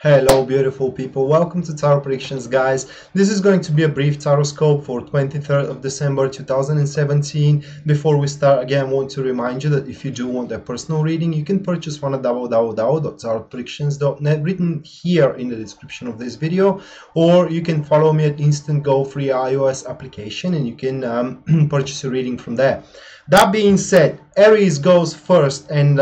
Hello beautiful people, welcome to Tarot Predictions guys. This is going to be a brief tarot scope for 23rd of December 2017. Before we start, again, I want to remind you that if you do want a personal reading, you can purchase one at www.tarotpredictions.net, written here in the description of this video, or you can follow me at Instant Go free iOS application and you can purchase a reading from there. That being said, Aries goes first, and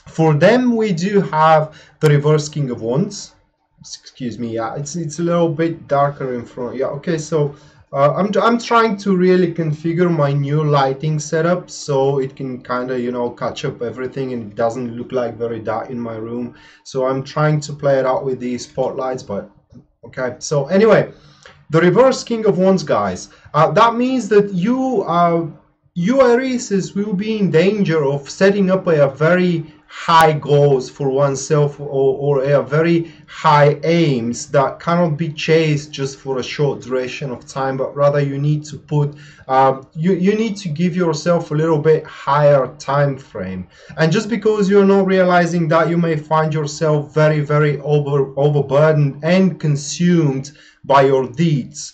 for them, we do have the reverse King of Wands. Excuse me, yeah, it's a little bit darker in front. Yeah, okay, so I'm trying to really configure my new lighting setup so it can kind of, you know, catch up everything and it doesn't look like very dark in my room. So I'm trying to play it out with these spotlights, but okay. So anyway, the reverse King of Wands, guys. That means that you Aries will be in danger of setting up a very high goals for oneself or a very high aims that cannot be chased just for a short duration of time, but rather you need to put you need to give yourself a little bit higher time frame. And just because you're not realizing that, you may find yourself very overburdened and consumed by your deeds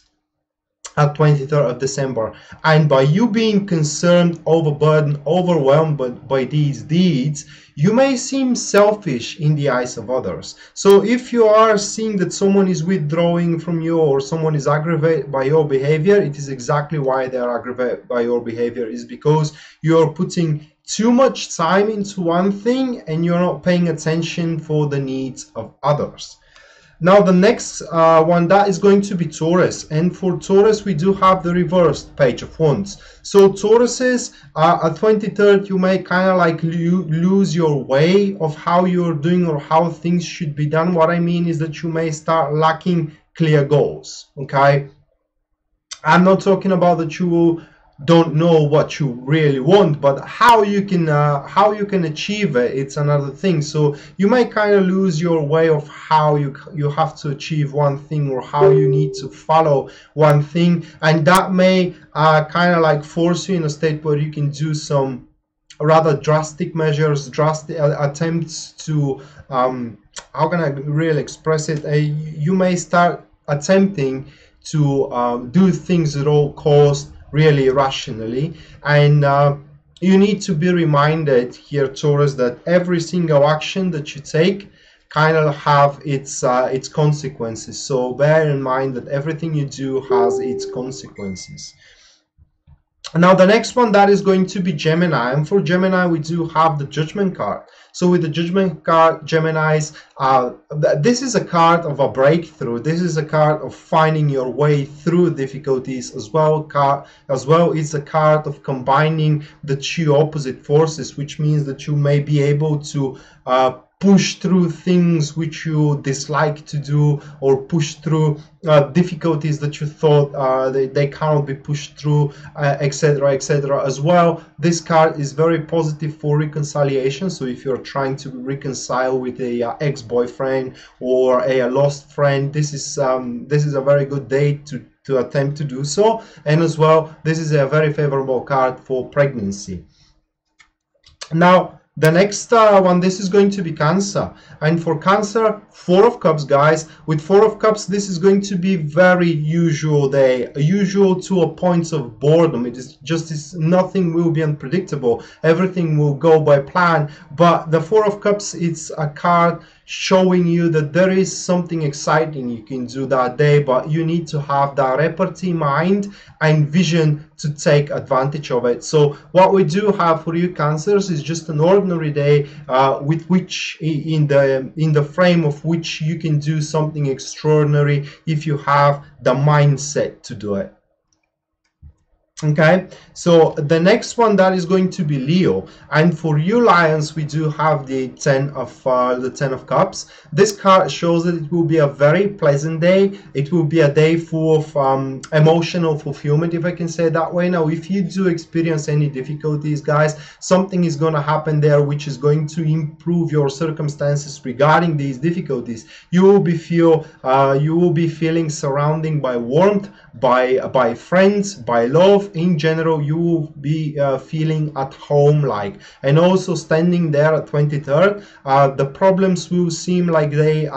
at 23rd of December. And by you being concerned, overburdened, overwhelmed by these deeds, you may seem selfish in the eyes of others. So if you are seeing that someone is withdrawing from you or someone is aggravated by your behavior, it is exactly why they are aggravated by your behavior, is because you're putting too much time into one thing and you're not paying attention for the needs of others. Now the next one, that is going to be Taurus, and for Taurus we do have the reversed Page of Wands. So Tauruses, at 23rd, you may kind of like lose your way of how you're doing or how things should be done. What I mean is that you may start lacking clear goals. Okay, I'm not talking about that you don't know what you really want, but how you can achieve it, it's another thing. So you might kind of lose your way of how you have to achieve one thing or how you need to follow one thing, and that may kind of like force you in a state where you can do some rather drastic measures, drastic attempts to how can I really express it, you may start attempting to do things at all costs, really rationally. And you need to be reminded here, Taurus, that every single action that you take kind of have its consequences. So bear in mind that everything you do has its consequences. Now the next one, that is going to be Gemini, and for Gemini we do have the Judgment card. So with the Judgment card, Geminis, this is a card of a breakthrough. This is a card of finding your way through difficulties as well. It's a card of combining the two opposite forces, which means that you may be able to push through things which you dislike to do, or push through difficulties that you thought they cannot be pushed through, etc., etc. As well, this card is very positive for reconciliation. So if you're trying to reconcile with a ex-boyfriend or a lost friend, this is a very good day to attempt to do so. And as well, this is a very favorable card for pregnancy. Now the next one, this is going to be Cancer, and for Cancer, Four of Cups, guys. With Four of Cups, this is going to be very usual day, usual to a point of boredom. It is just nothing will be unpredictable, everything will go by plan. But the Four of Cups, it's a card showing you that there is something exciting you can do that day, but you need to have that repartee mind and vision to take advantage of it. So what we do have for you, Cancers, is just an ordinary day with which in the frame of which you can do something extraordinary if you have the mindset to do it. Okay, so the next one, that is going to be Leo, and for you Lions, we do have the 10 of Cups. This card shows that it will be a very pleasant day. It will be a day full of emotional fulfillment, if I can say it that way. Now if you do experience any difficulties, guys, something is going to happen there which is going to improve your circumstances regarding these difficulties. You will be feeling surrounded by warmth, by friends, by love, just in general you will be feeling at home like, and also standing there at 23rd, the problems will seem like they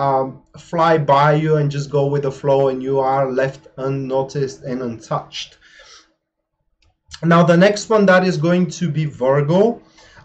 fly by you and just go with the flow, and you are left unnoticed and untouched. Now the next one, that is going to be Virgo,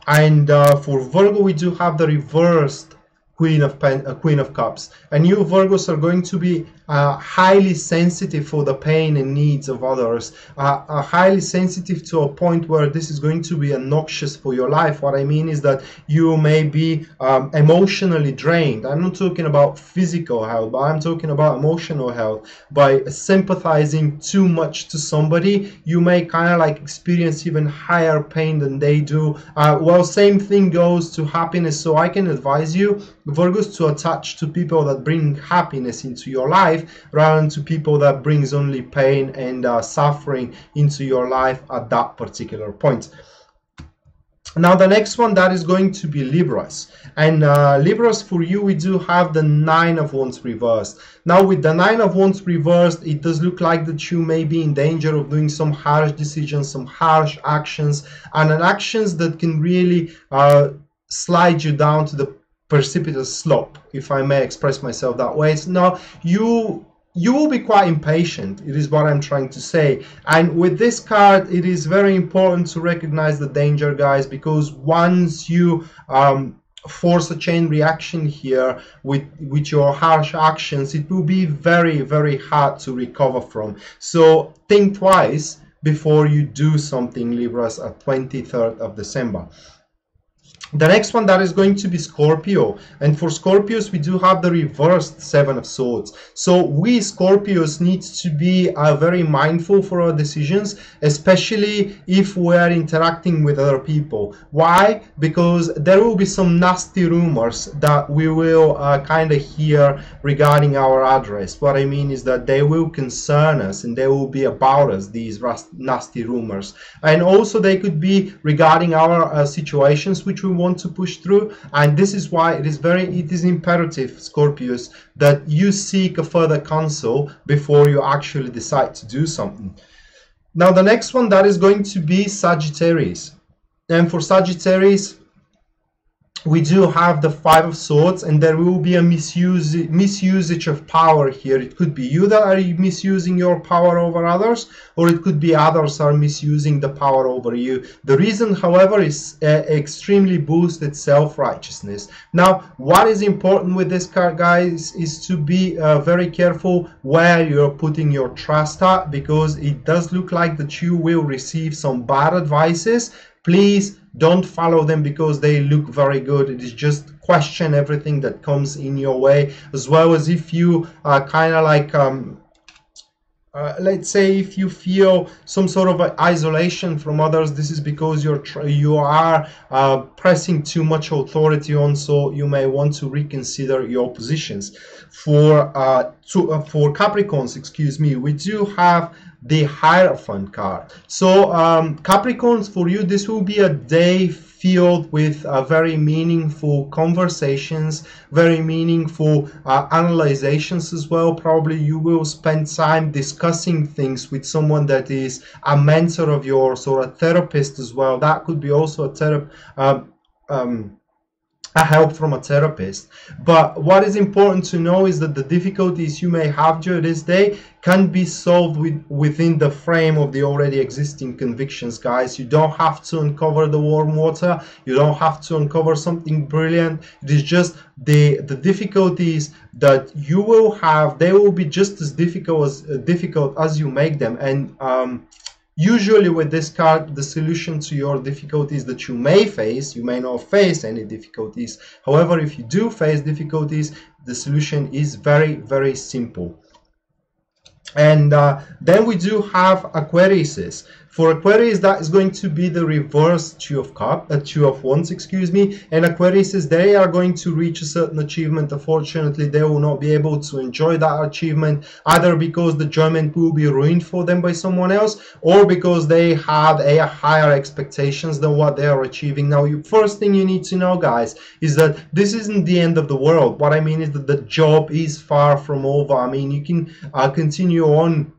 and for Virgo we do have the reversed Queen of Cups, and you Virgos are going to be highly sensitive for the pain and needs of others, highly sensitive to a point where this is going to be obnoxious for your life. What I mean is that you may be emotionally drained. I'm not talking about physical health, but I'm talking about emotional health. By sympathizing too much to somebody, you may kind of like experience even higher pain than they do. Well, same thing goes to happiness. So I can advise you, Virgos, to attach to people that bring happiness into your life rather than to people that brings only pain and suffering into your life at that particular point. Now the next one, that is going to be Libras, and Libras, for you we do have the Nine of Wands reversed. Now with the Nine of Wands reversed, it does look like that you may be in danger of doing some harsh decisions, some harsh actions, and actions that can really slide you down to the precipitous slope, if I may express myself that way. So now you will be quite impatient, it is what I'm trying to say. And with this card, it is very important to recognize the danger, guys, because once you force a chain reaction here with your harsh actions, it will be very, very hard to recover from. So think twice before you do something, Libras, at 23rd of December. The next one, that is going to be Scorpio, and for Scorpios we do have the reversed Seven of Swords. So we Scorpios need to be very mindful for our decisions, especially if we are interacting with other people. Why? Because there will be some nasty rumors that we will kind of hear regarding our address. What I mean is that they will concern us and they will be about us, these nasty rumors, and also they could be regarding our situations which we want to push through. And this is why it is imperative, Scorpios, that you seek a further counsel before you actually decide to do something. Now the next one, that is going to be Sagittarius, and for Sagittarius we do have the Five of Swords, and there will be a misusage of power here. It could be you that are misusing your power over others, or it could be others are misusing the power over you. The reason, however, is extremely boosted self-righteousness. Now, what is important with this card, guys, is to be very careful where you're putting your trust at, because it does look like that you will receive some bad advices. Please don't follow them because they look very good. It is just question everything that comes in your way, as well as if you kind of like let's say if you feel some sort of isolation from others, this is because you are pressing too much authority on, so you may want to reconsider your positions. For Capricorns, excuse me, we do have the Hierophant card. So Capricorns, for you this will be a day filled with very meaningful conversations, very meaningful analyzations as well. Probably you will spend time discussing things with someone that is a mentor of yours or a therapist as well. That could be also a help from a therapist. But what is important to know is that the difficulties you may have during this day can be solved within the frame of the already existing convictions, guys. You don't have to uncover the warm water, you don't have to uncover something brilliant. It is just the difficulties that you will have, they will be just as difficult as you make them. And usually with this card, the solution to your difficulties that you may face, you may not face any difficulties. However, if you do face difficulties, the solution is very, very simple. And then we do have Aquariuses. For Aquarius, that is going to be the reverse Two of Wands, excuse me. And Aquariuses, they are going to reach a certain achievement. Unfortunately, they will not be able to enjoy that achievement, either because the enjoyment will be ruined for them by someone else, or because they had a higher expectations than what they are achieving. Now, first thing you need to know, guys, is that this isn't the end of the world. What I mean is that the job is far from over. I mean, you can continue on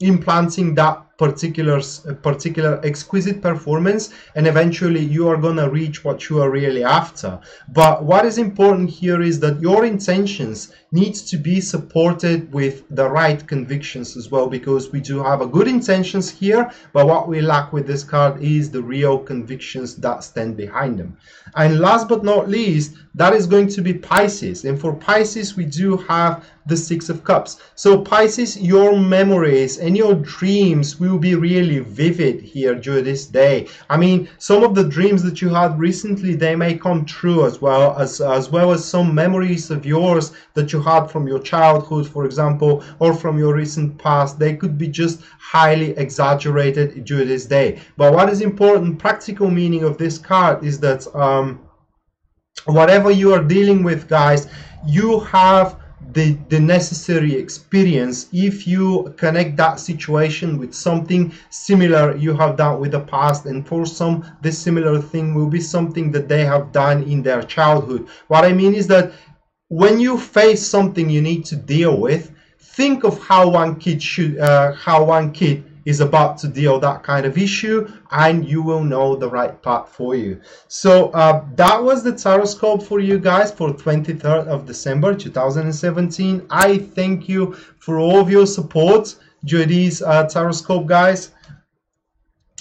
implanting that particular exquisite performance, and eventually you are gonna reach what you are really after. But what is important here is that your intentions needs to be supported with the right convictions as well, because we do have a good intentions here, but what we lack with this card is the real convictions that stand behind them. And last but not least, that is going to be Pisces. And for Pisces, we do have the Six of Cups. So Pisces, your memories and your dreams will be really vivid here during this day. I mean, some of the dreams that you had recently, they may come true as well as some memories of yours that you had from your childhood, for example, or from your recent past. They could be just highly exaggerated during this day. But what is important, practical meaning of this card is that whatever you are dealing with, guys, you have the necessary experience if you connect that situation with something similar you have done with the past, and for some this similar thing will be something that they have done in their childhood. What I mean is that when you face something you need to deal with, think of how one kid is about to deal that kind of issue, and you will know the right path for you. So that was the tarot for you guys for 23rd of December 2017. I thank you for all of your support during these tarot guys.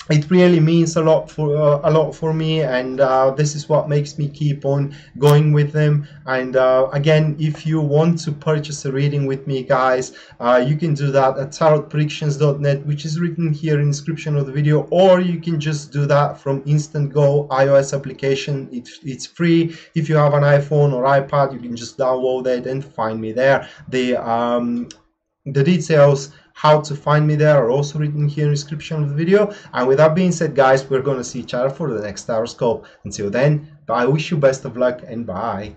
It really means a lot for me, and this is what makes me keep on going with them. And again, if you want to purchase a reading with me, guys, you can do that at tarotpredictions.net, which is written here in the description of the video, or you can just do that from Instant Go iOS application. It's free. If you have an iPhone or iPad, you can just download it and find me there. The details how to find me there are also written here in the description of the video. And with that being said, guys, we're going to see each other for the next horoscope. Until then, I wish you best of luck and bye.